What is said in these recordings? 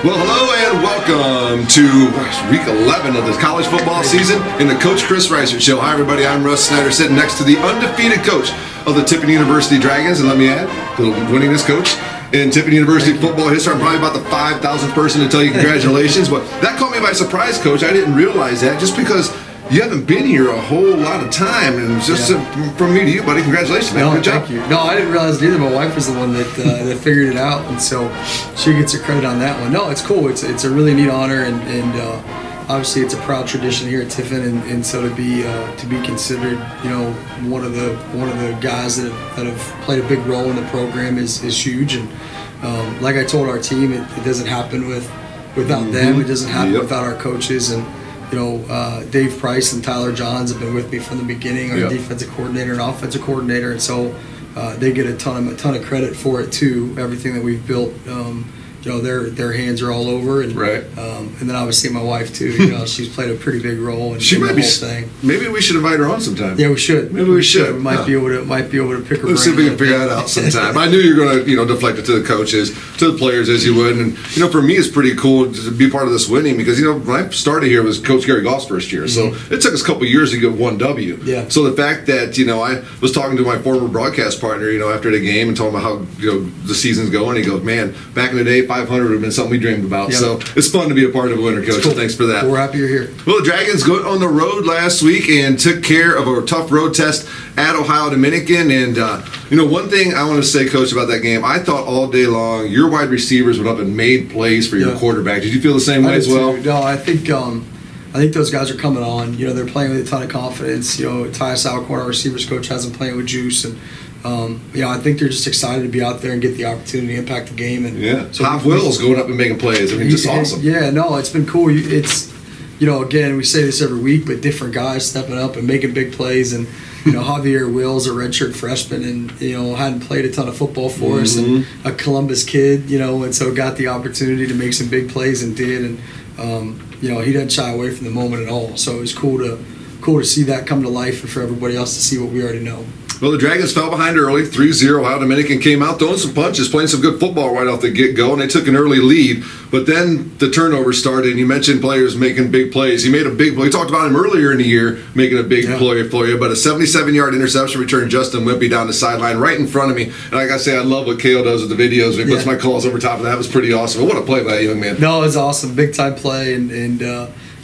Well, hello and welcome to week 11 of the college football season in the Coach Cris Reisert Show. Hi, everybody. I'm Russ Snyder, sitting next to the undefeated coach of the Tiffin University Dragons. And let me add, the winningest coach in Tiffin University football history. I'm probably about the 5,000th person to tell you congratulations. But that caught me by surprise, Coach. I didn't realize that just because you haven't been here a whole lot of time, and just from me to you, buddy, congratulations, man. Good job. Thank you. No, I didn't realize it either. My wife was the one that that figured it out, and so she gets her credit on that one. No, it's cool. It's a really neat honor, and obviously it's a proud tradition here at Tiffin, and so to be considered, you know, one of the guys that have played a big role in the program is huge. And like I told our team, it doesn't happen without them. It doesn't happen without our coaches. And you know, Dave Price and Tyler Johns have been with me from the beginning, our defensive coordinator and offensive coordinator, and so they get a ton of credit for it too. Everything that we've built, you know, their hands are all over, and and then obviously my wife too. You know, she's played a pretty big role in the whole thing. Maybe we should invite her on sometime. Yeah, we should. Maybe we should. We might be able to pick her brain. Let's see if we can figure that out sometime. I knew you were going to, deflect it to the coaches, to the players as you would, and for me it's pretty cool to be part of this winning because when I started here it was Coach Gary Goff's first year, so it took us a couple of years to get one W. Yeah. So the fact that I was talking to my former broadcast partner, after the game and talking about how the season's going, he goes, man, back in the day 500 would have been something we dreamed about. So it's fun to be a part of a winner, Coach. Cool. Thanks for that. We're happy you're here. Well, the Dragons go on the road last week and took care of a tough road test at Ohio Dominican. And, one thing I want to say, Coach, about that game, I thought all day long your wide receivers went up and made plays for your quarterback. Did you feel the same way as well? No, I think those guys are coming on. They're playing with a ton of confidence. Tyus Alcorn, our receivers coach, has them playing with juice. And I think they're just excited to be out there and get the opportunity to impact the game. And so Top Will's going up and making plays. I mean, just awesome. Yeah, no, it's been cool. It's again, we say this every week, but different guys stepping up and making big plays. And Javier Will's a redshirt freshman, and hadn't played a ton of football for us, and a Columbus kid, and so got the opportunity to make some big plays and did. And he doesn't shy away from the moment at all. So it was cool to see that come to life, and for everybody else to see what we already know. Well, the Dragons fell behind early, 3-0. Ohio Dominican came out throwing some punches, playing some good football right off the get-go, and they took an early lead. But then the turnover started, and you mentioned players making big plays. He made a big play. We talked about him earlier in the year making a big play for you, but a 77-yard interception return, Justin Wimpy down the sideline right in front of me. And like I say, I love what Kale does with the videos. When he puts my calls over top of that. It was pretty awesome. But what a play by that young man. No, it was awesome. Big-time play, and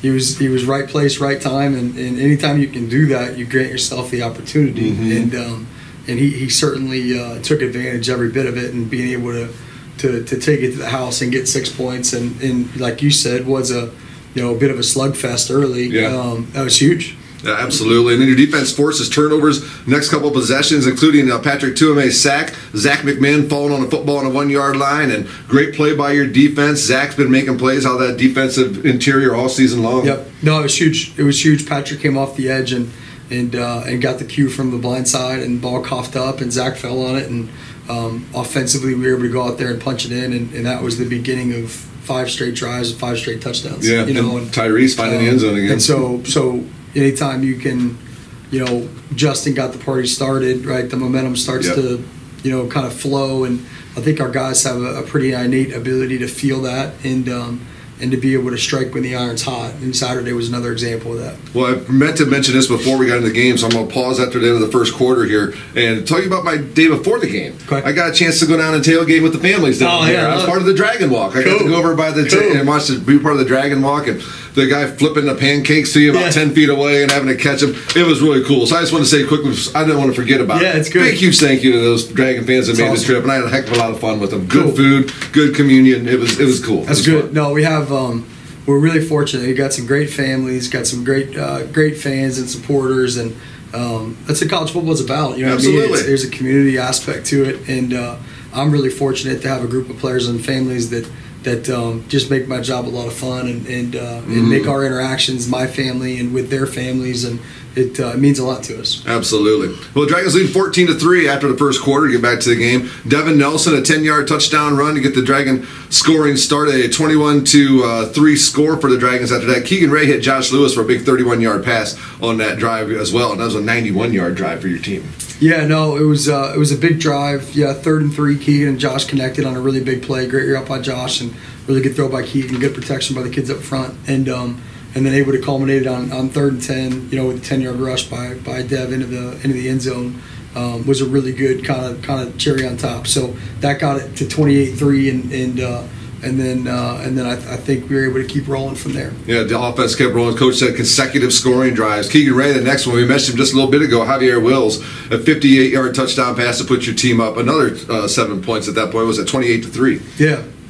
he was right place, right time, and anytime you can do that, you grant yourself the opportunity. And he certainly took advantage every bit of it, and being able to take it to the house and get 6 points, and like you said, was a bit of a slugfest early. That was huge. Yeah, absolutely. And then your defense forces turnovers next couple of possessions, including Patrick Tuame's sack. Zach McMahon falling on the football on the 1-yard line, and great play by your defense. Zach's been making plays out of that defensive interior all season long. Yep. No, it was huge. It was huge. Patrick came off the edge and got the cue from the blind side, and ball coughed up, and Zach fell on it, and offensively we were able to go out there and punch it in, and that was the beginning of 5 straight drives and 5 straight touchdowns. Yeah, and Tyrese finding the end zone again. And so anytime you can, Justin got the party started, right? The momentum starts to, kind of flow, and I think our guys have a pretty innate ability to feel that, and to be able to strike when the iron's hot. And Saturday was another example of that. Well, I meant to mention this before we got into the game, so I'm going to pause after the end of the first quarter here and tell you about my day before the game. Okay. I got a chance to go down and tailgate with the families down there. I was part of the Dragon Walk. I got to go over by the and watch be part of the Dragon Walk, and the guy flipping the pancakes to you about 10 feet away and having to catch them. It was really cool. So I just want to say quickly, I didn't want to forget about it. Yeah, it's good. Big, huge thank you to those Dragon fans that made the trip, and I had a heck of a lot of fun with them. Good food, good communion. It was cool. That's good. Fun. No, we have we're really fortunate. We got some great families, got some great fans and supporters, and that's what college football is about. Absolutely. What I mean? There's a community aspect to it, and I'm really fortunate to have a group of players and families that just make my job a lot of fun, and make our interactions, my family and with their families, and it means a lot to us. Absolutely. Well, the Dragons lead 14-3 after the first quarter. Get back to the game. Devin Nelson, a 10-yard touchdown run to get the Dragon scoring start. A 21-3 score for the Dragons after that. Keegan Ray hit Josh Lewis for a big 31-yard pass on that drive as well, and that was a 91-yard drive for your team. Yeah, no, it was a big drive. Yeah, 3rd and 3. Keegan and Josh connected on a really big play. Great year up by Josh and really good throw by Keegan. Good protection by the kids up front, and then able to culminate it on 3rd and 10. You know, with a 10-yard rush by Dev into the end zone. Was a really good kind of cherry on top. So that got it to 28-3, and then I think we were able to keep rolling from there. Yeah, the offense kept rolling. Coach said consecutive scoring drives. Keegan Ray, the next one, we mentioned him just a little bit ago. Javier Wills, a 58-yard touchdown pass to put your team up. Another 7 points at that point. Was at 28-3.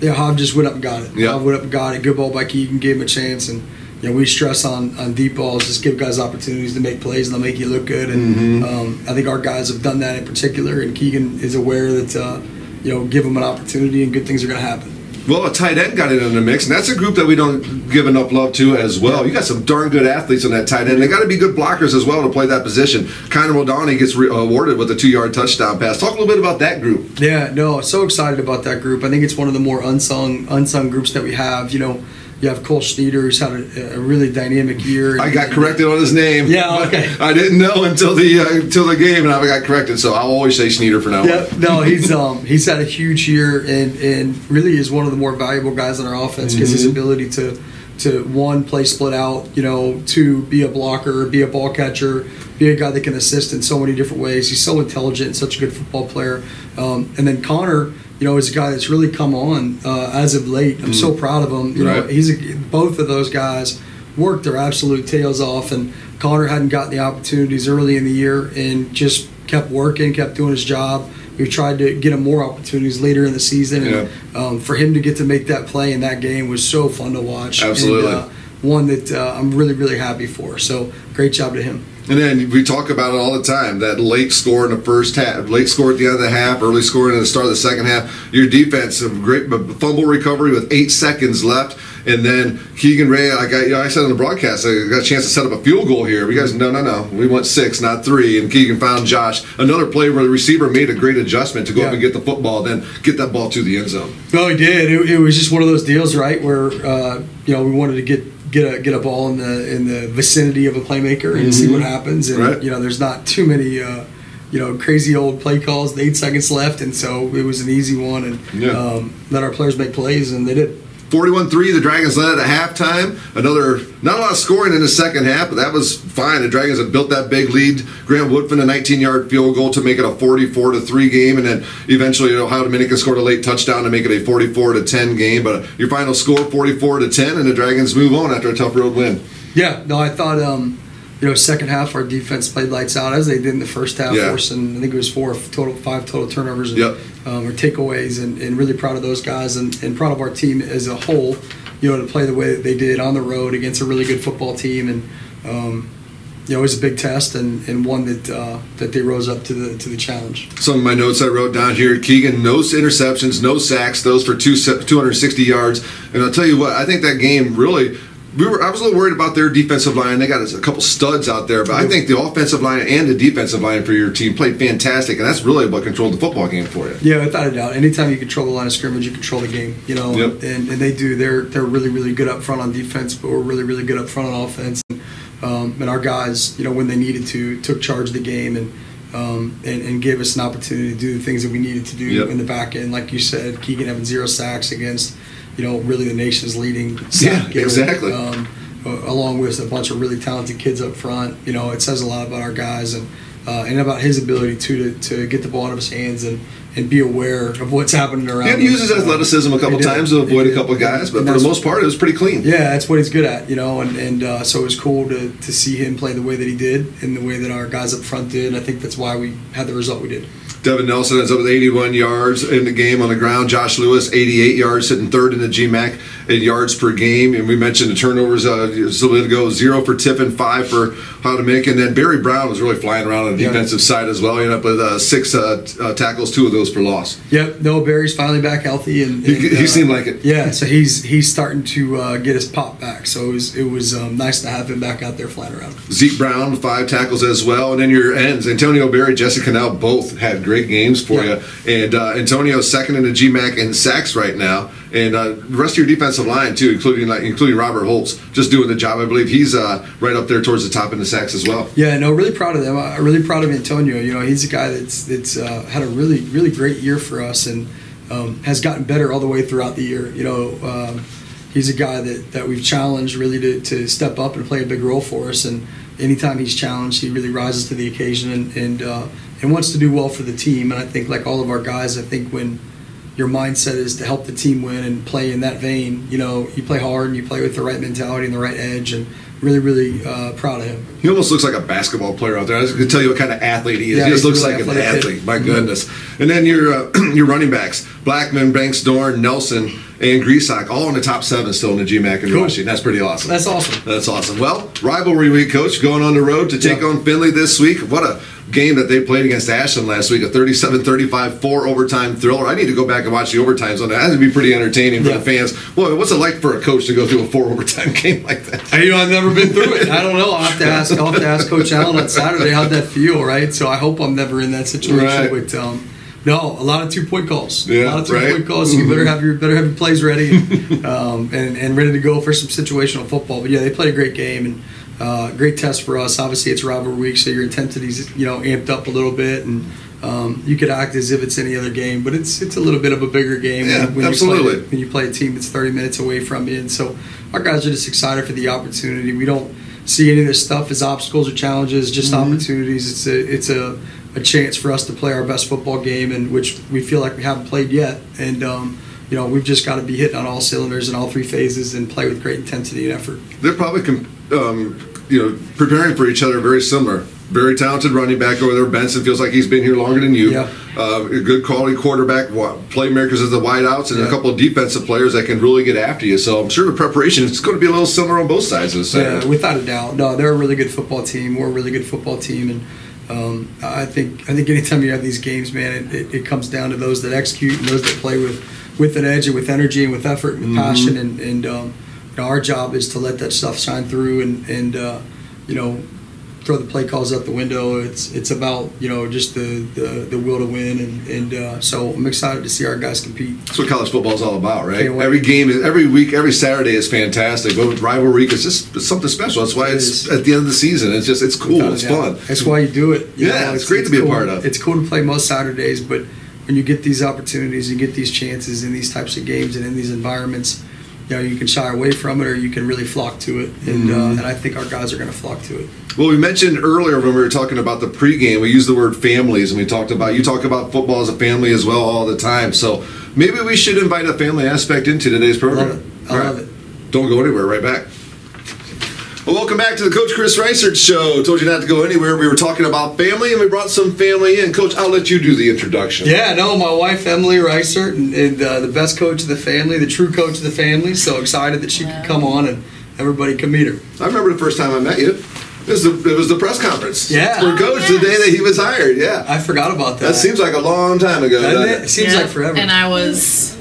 Yeah, Hav just went up and got it. Yeah. Hav went up and got it. Good ball by Keegan, gave him a chance, and you know, we stress on deep balls, just give guys opportunities to make plays and they'll make you look good. And I think our guys have done that in particular, and Keegan is aware that give him an opportunity and good things are going to happen. Well, a tight end got in the mix, and that's a group that we don't give enough love to as well. Yeah. You got some darn good athletes on that tight end. They got to be good blockers as well to play that position. Connor O'Donnell gets awarded with a 2-yard touchdown pass. Talk a little bit about that group. Yeah, no, so excited about that group. I think it's one of the more unsung groups that we have. You know, you have Cole Snyder, who's had a really dynamic year. I got corrected on his name. Yeah, okay. I didn't know until the game, and I got corrected, so I'll always say Snyder for now. Yeah, no, he's had a huge year and really is one of the more valuable guys on our offense because his ability to one, play split out, you know, 2, be a blocker, be a ball catcher, be a guy that can assist in so many different ways. He's so intelligent and such a good football player. And then Connor, you know, is a guy that's really come on as of late. I'm so proud of him. You know, both of those guys worked their absolute tails off, and Connor hadn't gotten the opportunities early in the year and just kept working, kept doing his job. We've tried to get him more opportunities later in the season, and for him to get to make that play in that game was so fun to watch. Absolutely. And, one that I'm really, really happy for. So great job to him. And then we talk about it all the time, that late score in the first half, late score at the end of the half, early score in the start of the second half. Your defense, a great fumble recovery with 8 seconds left. And then Keegan Ray, I said on the broadcast, I got a chance to set up a field goal here. You guys, no. We went 6, not 3. And Keegan found Josh. Another play where the receiver made a great adjustment to go up and get the football, then get that ball to the end zone. No, he did. It was just one of those deals, right, where we wanted to get a ball in the vicinity of a playmaker and see what happens. And there's not too many crazy old play calls. 8 seconds left, and so it was an easy one. And let our players make plays, and they did. 41-3, the Dragons led at halftime. Not a lot of scoring in the second half, but that was fine. The Dragons had built that big lead. Grant Woodfin, a 19-yard field goal to make it a 44-3 game, and then eventually Ohio Dominican scored a late touchdown to make it a 44-10 game. But your final score, 44-10, and the Dragons move on after a tough road win. Yeah, no, I thought second half our defense played lights out as they did in the first half, forcing I think it was 5 total turnovers and, or takeaways, and really proud of those guys and proud of our team as a whole, to play the way that they did on the road against a really good football team. And it was a big test and one that they rose up to the challenge. Some of my notes I wrote down here: Keegan, no interceptions, no sacks, those for 260 yards. And I'll tell you what, I think that game really. I was a little worried about their defensive line. They got a couple studs out there, but I think the offensive line and the defensive line for your team played fantastic, and that's really what controlled the football game for you. Yeah, without a doubt. Anytime you control the line of scrimmage, you control the game. And they do. They're really, really good up front on defense, but we're really, really good up front on offense. And our guys, when they needed to, took charge of the game and gave us an opportunity to do the things that we needed to do in the back end. Like you said, Keegan having 0 sacks against really the nation's leading sack. Exactly. Along with a bunch of really talented kids up front. It says a lot about our guys and about his ability to get the ball out of his hands and be aware of what's happening around him. He uses athleticism a couple times to avoid a couple of guys, but for the most part, it was pretty clean. Yeah, that's what he's good at, and so it was cool to see him play the way that he did and the way that our guys up front did. And I think that's why we had the result we did. Devin Nelson ends up with 81 yards in the game on the ground. Josh Lewis, 88 yards, sitting third in the GMAC in yards per game. And we mentioned the turnovers a little bit ago: 0 for Tiffin, 5 for Ohio Dominican. And then Barry Brown was really flying around on the defensive side as well. He ended up with 6 tackles, 2 of those for loss. Yep. No, Barry's finally back healthy, and he seemed like it. Yeah. So he's starting to get his pop back. So it was nice to have him back out there flying around. Zeke Brown, 5 tackles as well. And then your ends: Antonio Barry, Jesse Cannell, both had great great games for you. And Antonio's second in the GMAC in sacks right now. And the rest of your defensive line, too, including Robert Holtz, just doing the job. I believe he's right up there towards the top in the sacks as well. Yeah, no, really proud of them. I'm really proud of Antonio. You know, he's a guy that's had a really, really great year for us and has gotten better all the way throughout the year. You know, he's a guy that we've challenged really to step up and play a big role for us. And anytime he's challenged, he really rises to the occasion and wants to do well for the team. And I think, like all of our guys, I think when your mindset is to help the team win and play in that vein, you know, you play hard and you play with the right mentality and the right edge, and really, really proud of him. He almost looks like a basketball player out there. I can tell you what kind of athlete he is. Yeah, he just looks really like an athlete. My goodness. And then your running backs, Blackman, Banks, Dorn, Nelson, and Grisak, all in the top 7 still in the GMAC and rushing. That's pretty awesome. That's awesome. That's awesome. Well, rivalry week, Coach, going on the road to take on Findlay this week. What a game that they played against Ashland last week, a 37-35 4-overtime thriller. I need to go back and watch the overtimes on that. That would be pretty entertaining for the fans. Well, what's it like for a coach to go through a 4-overtime game like that? You know, I've never been through it. I don't know. I'll have to ask Coach Allen on Saturday how'd that feel, right? So I hope I'm never in that situation. But no, a lot of 2-point calls. Yeah, a lot of 2-point calls. So you better have your plays ready and ready to go for some situational football. But yeah, they played a great game and great test for us. Obviously, it's rivalry week, so your intensity's amped up a little bit, and you could act as if it's any other game, but it's a little bit of a bigger game when you play a team that's 30 minutes away from you. And so our guys are just excited for the opportunity. We don't see any of this stuff as obstacles or challenges, just opportunities. It's a chance for us to play our best football game, and which we feel like we haven't played yet. And we've just got to be hitting on all cylinders in all 3 phases and play with great intensity and effort. They're probably preparing for each other very similar. Very talented running back over there. Benson feels like he's been here longer than you. Yeah. A good quality quarterback, playmakers as the wideouts, and a couple of defensive players that can really get after you. So I'm sure the preparation is going to be a little similar on both sides of the Saturday. Yeah, without a doubt. No, they're a really good football team. We're a really good football team, and I think anytime you have these games, man, it comes down to those that execute and those that play with an edge and with energy and with effort and with passion. And our job is to let that stuff shine through and throw the play calls out the window. It's about just the will to win, and so I'm excited to see our guys compete. That's what college football is all about, right? Every game, every week, every Saturday is fantastic. But with rivalry week, it's something special. That's why it's at the end of the season. It's cool. It's fun. That's why you do it. It's great to be a part of. It's cool to play most Saturdays, but when you get these opportunities, you get these chances in these types of games and in these environments, you can shy away from it or you can really flock to it, and I think our guys are going to flock to it. Well, we mentioned earlier when we were talking about the pregame, we used the word families, and you talk about football as a family as well all the time. So maybe we should invite a family aspect into today's program. I love it. Don't go anywhere. Right back. Well, welcome back to the Coach Cris Reisert Show. Told you not to go anywhere. We were talking about family, and we brought some family in. Coach, I'll let you do the introduction. Yeah, no, my wife, Emily Reisert, and the best coach of the family, the true coach of the family. So excited that she could come on and everybody can meet her. I remember the first time I met you. It was the press conference. Yeah. For Coach, the day that he was hired. Yeah. I forgot about that. That seems like a long time ago, doesn't it? It seems like forever. And I was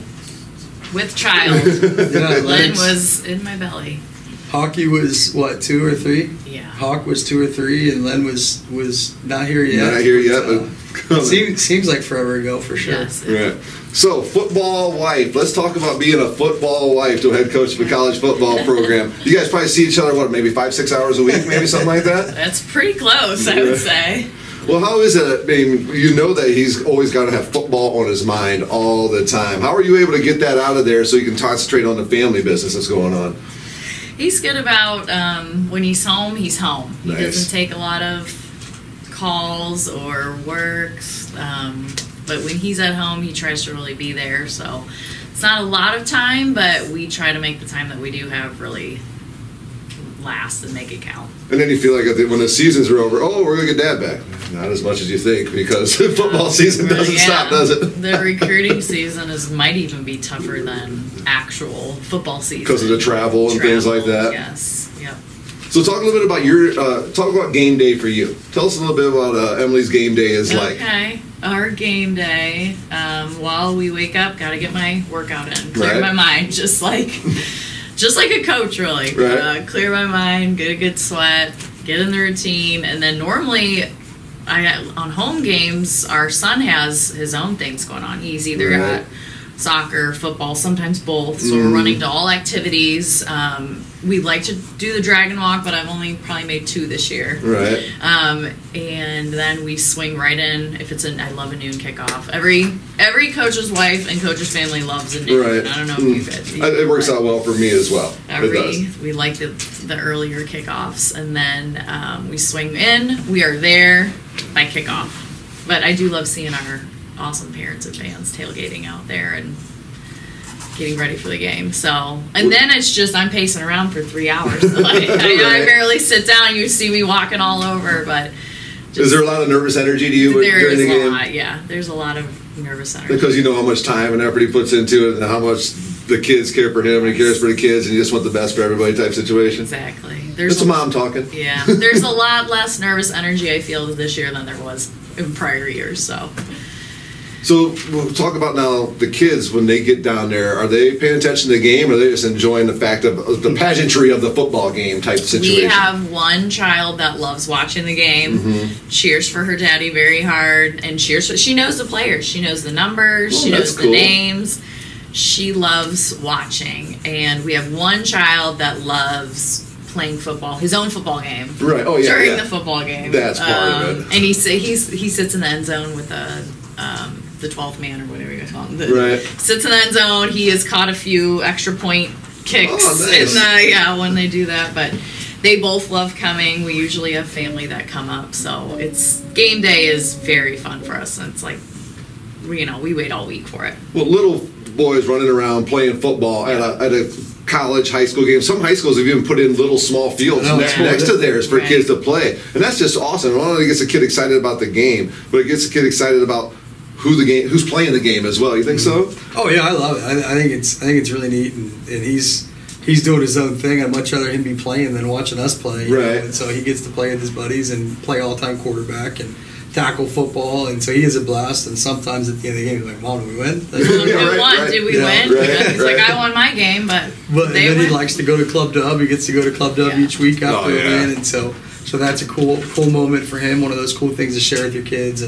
with child. Len was in my belly. Hockey was, 2 or 3? Yeah. Hawk was 2 or 3, and Len was not here yet. Not here yet, but seems like forever ago for sure. Yes. Right. So, football wife. Let's talk about being a football wife to a head coach of a college football program. You guys probably see each other, maybe 5-6 hours a week, maybe something like that? That's pretty close, I would say. Well, how is it? I mean, you know that he's always got to have football on his mind all the time. How are you able to get that out of there so you can concentrate on the family business that's going on? He's good about when he's home, he's home. He doesn't take a lot of calls or works, but when he's at home, he tries to really be there. So it's not a lot of time, but we try to make the time that we do have really last and make it count. And then you feel like when the seasons are over, we're going to get Dad back. Not as much as you think, because football season doesn't stop, does it? The recruiting season might even be tougher than actual football season. Because of the travel and things like that. Yes, yep. So talk a little bit about talk about game day for you. Tell us a little bit about Emily's game day is like. Okay, our game day, while we wake up, got to get my workout in. Clear my mind, just like a coach, really. Right. Clear my mind, get a good sweat, get in the routine, and then normally on home games, our son has his own things going on. He's either got soccer, football, sometimes both. So we're running to all activities. We like to do the dragon walk, but I've only probably made 2 this year. Right. And then we swing right in. If it's I love a noon kickoff. Every coach's wife and coach's family loves a noon. Right. I don't know if you guys. It works out well for me as well. We like the earlier kickoffs, and then we swing in. We are there by kickoff. But I do love seeing our awesome parents and fans tailgating out there and getting ready for the game. So, and then it's just I'm pacing around for 3 hours. Like, I barely sit down. You see me walking all over, but is there a lot of nervous energy to you during the game? There is a lot. Yeah, there's a lot of nervous energy because you know how much time and effort he puts into it, and how much the kids care for him, and he cares for the kids, and you just want the best for everybody type situation. Exactly. It's a mom talking. Yeah, there's a lot less nervous energy I feel this year than there was in prior years. So we'll talk about now the kids when they get down there. Are they paying attention to the game, or are they just enjoying the fact of the pageantry of the football game type situation? We have one child that loves watching the game, cheers for her daddy very hard, and she knows the players. She knows the numbers. She knows the names. She loves watching. And we have one child that loves playing football, his own football game. Right. Oh, yeah. During the football game. That's part of it. And he sits in the end zone with the 12th man or whatever you call him. Right. Sits in the end zone. He has caught a few extra point kicks. Oh, nice. When they do that. But they both love coming. We usually have family that come up. So it's game day is very fun for us. And it's like, we wait all week for it. Well, little boys running around playing football at a college, high school game. Some high schools have even put in little small fields next to theirs for kids to play. And that's just awesome. Not only gets a kid excited about the game, but it gets a kid excited about who's playing the game as well. You think so? Oh yeah, I love it. I think it's really neat, and he's doing his own thing. I'd much rather him be playing than watching us play. Right. And so he gets to play with his buddies and play all-time quarterback and tackle football, and so he has a blast. And sometimes at the end of the game, he's like, "Mom, did we win? Did we win?" He's like, "I won my game, but then he likes to go to Club Dub. He gets to go to Club Dub each week after a win, and so that's a cool moment for him. One of those cool things to share with your kids,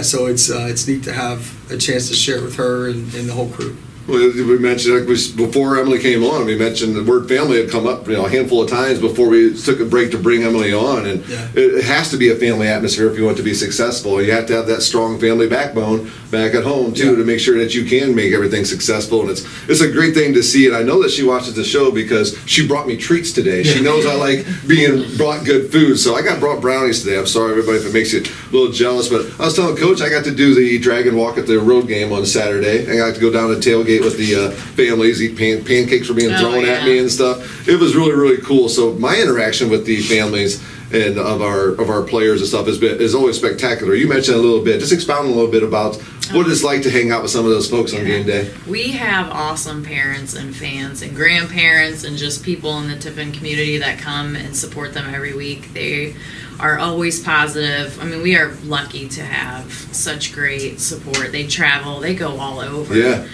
so it's neat to have a chance to share it with her and the whole crew. Well, we mentioned before Emily came on. We mentioned the word family had come up, a handful of times before we took a break to bring Emily on, and it has to be a family atmosphere if you want to be successful. You have to have that strong family backbone back at home too to make sure that you can make everything successful. And it's a great thing to see. And I know that she watches the show because she brought me treats today. She knows I like being brought good food, so I got brought brownies today. I'm sorry everybody if it makes you a little jealous, but I was telling Coach I got to do the dragon walk at the road game on Saturday. I got to go down to tailgate with the families, eat pancakes were being thrown at me and stuff. It was really, really cool. So my interaction with the families and of our players and stuff is always spectacular. You mentioned a little bit, just expound a little bit about what it's like to hang out with some of those folks on game day. We have awesome parents and fans and grandparents and just people in the Tiffin community that come and support them every week. They are always positive. I mean, we are lucky to have such great support. They travel, they go all over. Yeah.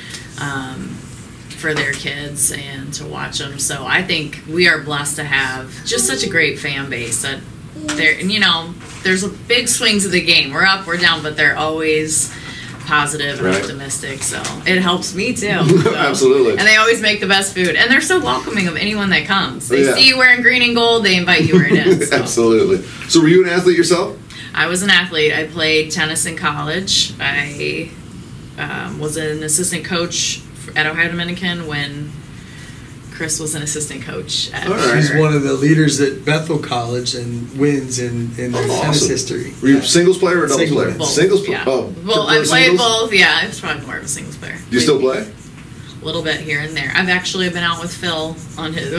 For their kids and to watch them. So I think we are blessed to have just such a great fan base that there's a big swings of the game. We're up, we're down, but they're always positive and optimistic. So it helps me too. So. Absolutely. And they always make the best food. And they're so welcoming of anyone that comes. They see you wearing green and gold, they invite you right in. So. Absolutely. So were you an athlete yourself? I was an athlete. I played tennis in college. I was an assistant coach at Ohio Dominican when Cris was an assistant coach. She's one of the leaders at Bethel College and wins in their tennis history. Were you a singles player or doubles player? Both. Singles player. Yeah. Oh, well, I played both. Yeah, I was probably more of a singles player. Do you still play? A little bit here and there. I've actually been out with Phil on his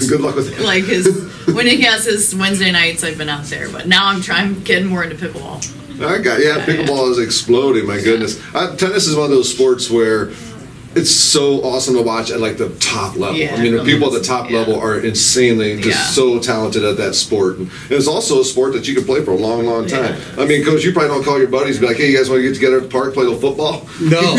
good luck with that. When he has his Wednesday nights. I've been out there, but now I'm getting more into pickleball. Pickleball is exploding. My goodness, tennis is one of those sports where it's so awesome to watch at like the top level. Yeah, I mean, the really people at the is. top level are insanely just so talented at that sport. And it's also a sport that you can play for a long, long time. I mean, Coach, you probably don't call your buddies and be like, hey, you guys want to get together at the park, play a little football? No,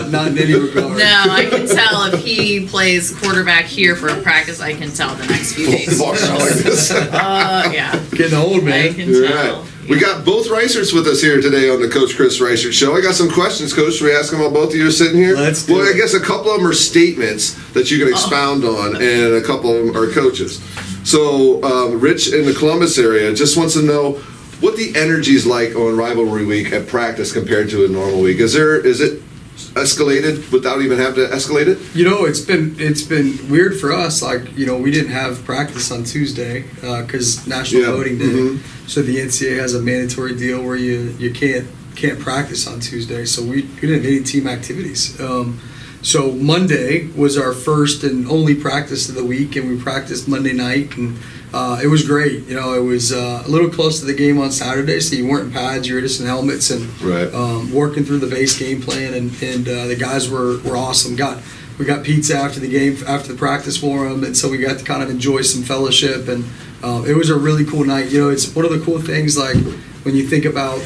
not in any regard. No, I can tell if he plays quarterback here for a practice, I can tell the next few days. Yeah. Getting old, man. I can tell. Right. We got both Reiserts with us here today on the Coach Cris Reisert Show. I got some questions, Coach. Should we ask them while both of you are sitting here? Let's do it. I guess a couple of them are statements that you can expound on, and a couple of them are coaches. So, Rich in the Columbus area just wants to know what the energy is like on rivalry week at practice compared to a normal week. Is it escalated without even having to escalate it? You know, it's been weird for us. Like, you know, we didn't have practice on Tuesday because National Voting Day. Mm-hmm. So the NCAA has a mandatory deal where you can't practice on Tuesday. So we didn't have any team activities. So Monday was our first and only practice of the week, and we practiced Monday night, and it was great. You know, it was a little close to the game on Saturday, so you weren't in pads, you were just in helmets, and working through the base game plan, and the guys were awesome. We got pizza after the game, after the practice for them, and so we got to kind of enjoy some fellowship, and it was a really cool night. You know, it's one of the cool things, like, when you think about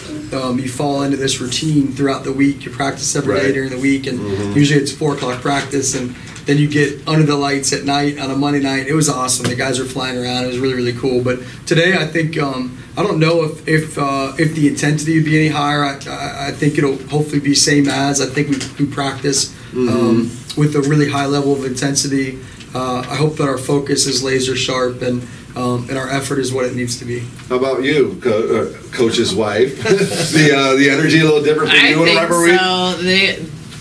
you fall into this routine throughout the week. You practice every day during the week, and usually it's 4 o'clock practice, and then you get under the lights at night on a Monday night. It was awesome. The guys were flying around. It was really, really cool. But today, I think I don't know if the intensity would be any higher. I think it'll hopefully be same as. I think we practice with a really high level of intensity. I hope that our focus is laser sharp, and our effort is what it needs to be. How about you, Coach's wife? the energy a little different for you in a rivalry?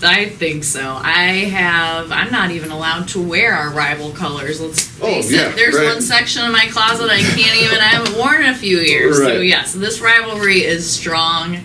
I think so. I'm not even allowed to wear our rival colors. Let's face it. There's one section in my closet I haven't worn in a few years. So yes, this rivalry is strong,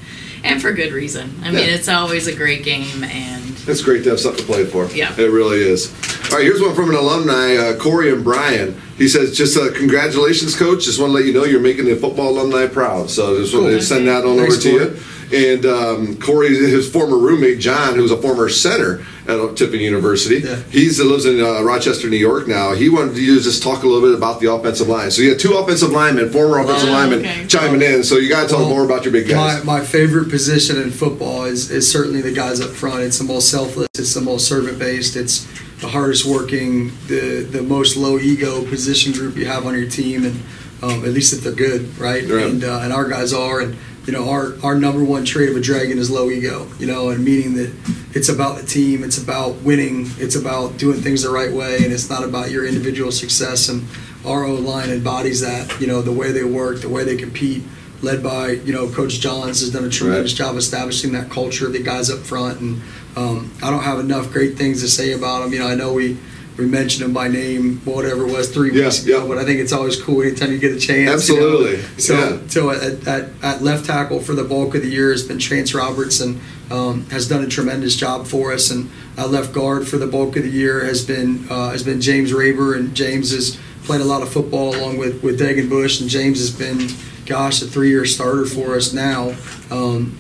and for good reason. I mean, it's always a great game, and it's great to have something to play for. Yeah, it really is. All right, here's one from an alumni, Corey and Brian. He says, just congratulations, Coach. Just want to let you know you're making the football alumni proud. So just want to send that on over to you. And Corey, his former roommate, John, who's a former center at Tiffin University, he lives in Rochester, New York now. He wanted you to just talk a little bit about the offensive line. So you had 2 offensive linemen, former offensive linemen, chiming in. So you got to tell them more about your big guys. My favorite position in football is certainly the guys up front. It's the most selfless. It's the most servant-based. It's the hardest working, the most low ego position group you have on your team, and at least if they're good, right? And our guys are, and you know, our number one trait of a Dragon is low ego, you know, and meaning that it's about the team, it's about winning, it's about doing things the right way, and it's not about your individual success. And our O-line embodies that, you know, the way they work, the way they compete, led by, you know, Coach Johns has done a tremendous job establishing that culture, the guys up front, and I don't have enough great things to say about them. You know, I know we mentioned him by name, whatever it was, 3 weeks ago, but I think it's always cool anytime you get a chance. Absolutely. You know? So at left tackle for the bulk of the year has been Chance Robertson, has done a tremendous job for us, and at left guard for the bulk of the year has been James Raber, and James has played a lot of football along with Dagan Bush, and James has been, gosh, a 3-year starter for us now.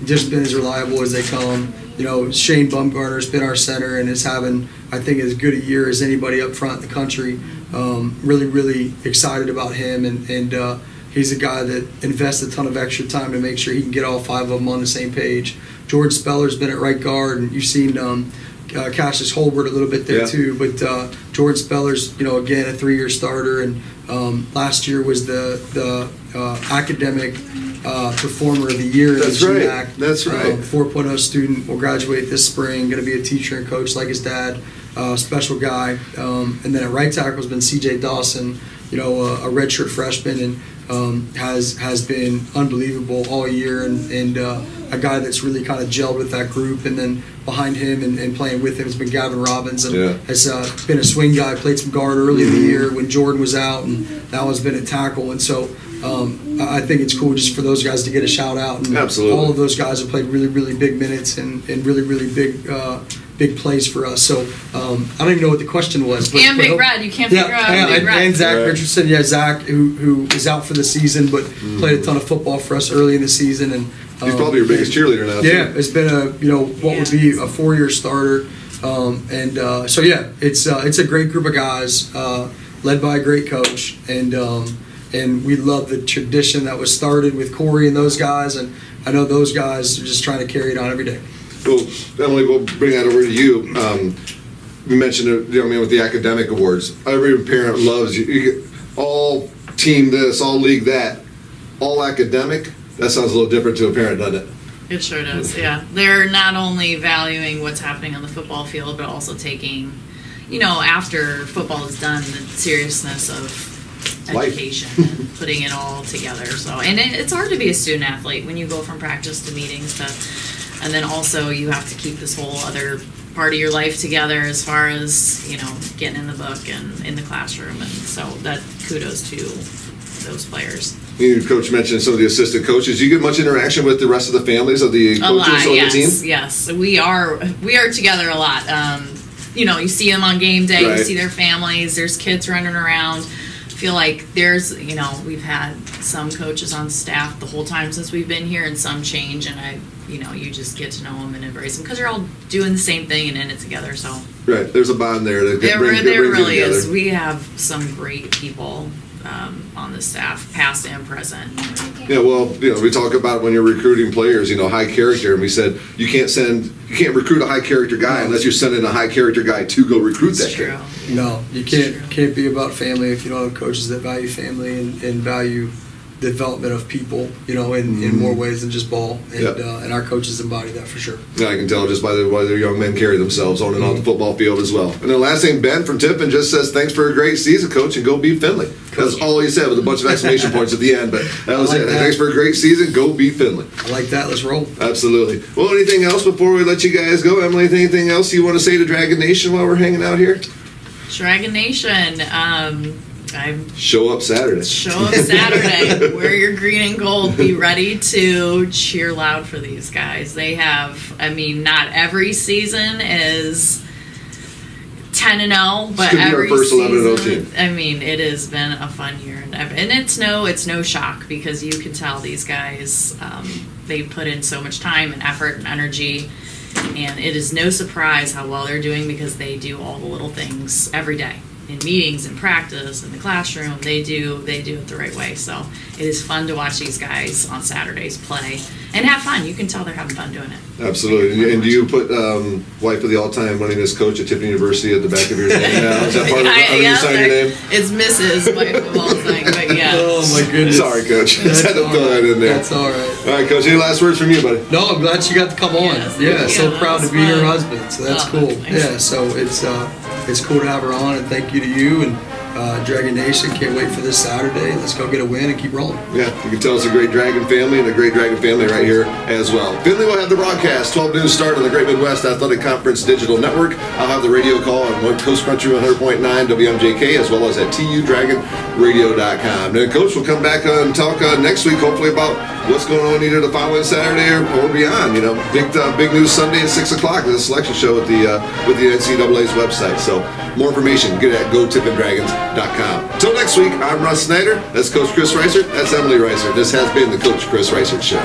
Just been as reliable as they come. You know, Shane Bumgarner's been our center and is having, I think, as good a year as anybody up front in the country. Really, really excited about him, and he's a guy that invests a ton of extra time to make sure he can get all 5 of them on the same page. George Speller's been at right guard, and you've seen Cassius Holbert a little bit there too. But George Speller's, you know, again, a 3-year starter, and last year was the academic performer of the year. That's right. That's right. 4.0 student, will graduate this spring. Going to be a teacher and coach like his dad. Special guy. And then at right tackle has been C.J. Dawson. You know, a redshirt freshman, and has been unbelievable all year, and a guy that's really kind of gelled with that group. And then behind him and playing with him has been Gavin Robbins, and has been a swing guy. Played some guard early in the year when Jordan was out, and now has been at tackle. And so I think it's cool just for those guys to get a shout out. And all of those guys have played really, really big minutes and really, really big plays for us. So I don't even know what the question was. But, and Big Red, you can't figure out Big Red. And Zach Richardson, Zach, who is out for the season, but played a ton of football for us early in the season, and he's probably your biggest cheerleader now. Yeah, it's been what would be a 4-year starter. So yeah, it's a great group of guys, led by a great coach, and we love the tradition that was started with Corey and those guys, and I know those guys are just trying to carry it on every day. Well, Emily, we'll bring that over to you. You mentioned it, with the academic awards. Every parent loves you get all team this, all league that, all academic. That sounds a little different to a parent, doesn't it? It sure does, yeah. They're not only valuing what's happening on the football field, but also taking, after football is done, the seriousness of education and putting it all together. So, and it's hard to be a student athlete when you go from practice to meetings and then also you have to keep this whole other part of your life together as far as, getting in the book and in the classroom. And so that kudos to those players. Coach mentioned some of the assistant coaches. Do you get much interaction with the rest of the families of the coaches on the team? Yes, we are together a lot. You see them on game day, right. You see their families. There's kids running around. I feel like there's, we've had some coaches on staff the whole time since we've been here, and some change, and you just get to know them and embrace them because they're all doing the same thing and in it together. So right, there's a bond there. There really is. We have some great people on the staff, past and present. Yeah, well, we talk about when you're recruiting players, high character, and we said you can't recruit a high character guy unless you're sending a high character guy to go recruit that kid. No, you can't be about family if you don't have coaches that value family and value the development of people, in more ways than just ball, and our coaches embody that for sure. Yeah, I can tell just by the way their young men carry themselves on and off the football field as well. And then last thing, Ben from Tiffin just says, "Thanks for a great season, Coach, and go beat Finley." That's all he said with a bunch of exclamation points at the end, but that was it. Thanks for a great season, go beat Finley. I like that. Let's roll. Absolutely. Well, anything else before we let you guys go, Emily? Anything else you want to say to Dragon Nation while we're hanging out here? Dragon Nation. Show up Saturday. Show up Saturday. Wear your green and gold. Be ready to cheer loud for these guys. They have, not every season is 10-0, but every our first season, it has been a fun year. And it's no shock because you can tell these guys, they put in so much time and effort and energy. And it is no surprise how well they're doing because they do all the little things every day. In meetings, in practice, in the classroom, they do it the right way. So it is fun to watch these guys on Saturdays play and have fun. You can tell they're having fun doing it. Absolutely. And do you put wife of the all-time winningest coach at Tiffin University at the back of your name now? Is that part of you sign your name? It's Mrs. Wife of all time, but yeah. Oh my goodness. Sorry, Coach. Just had to throw that in there. That's all right. All right, Coach. Any last words from you, buddy? No, I'm glad you got to come on. So proud to be her husband. So that's cool. Thanks. So it's cool to have her on, and thank you to you and Dragon Nation. Can't wait for this Saturday. Let's go get a win and keep rolling. Yeah, you can tell it's a great Dragon family and a great Dragon family right here as well. Finley will have the broadcast, 12 noon start on the Great Midwest Athletic Conference Digital Network. I'll have the radio call on Coast Country 100.9 WMJK as well as at tudragonradio.com. Then Coach will come back and talk next week hopefully about what's going on either the following Saturday or beyond. Big news Sunday at 6 o'clock. There's a selection show with the NCAA's website. So more information, get it at gotiffindragons.com. Until next week, I'm Russ Snyder. That's Coach Cris Reisert. That's Emily Reisert. This has been the Coach Cris Reisert Show.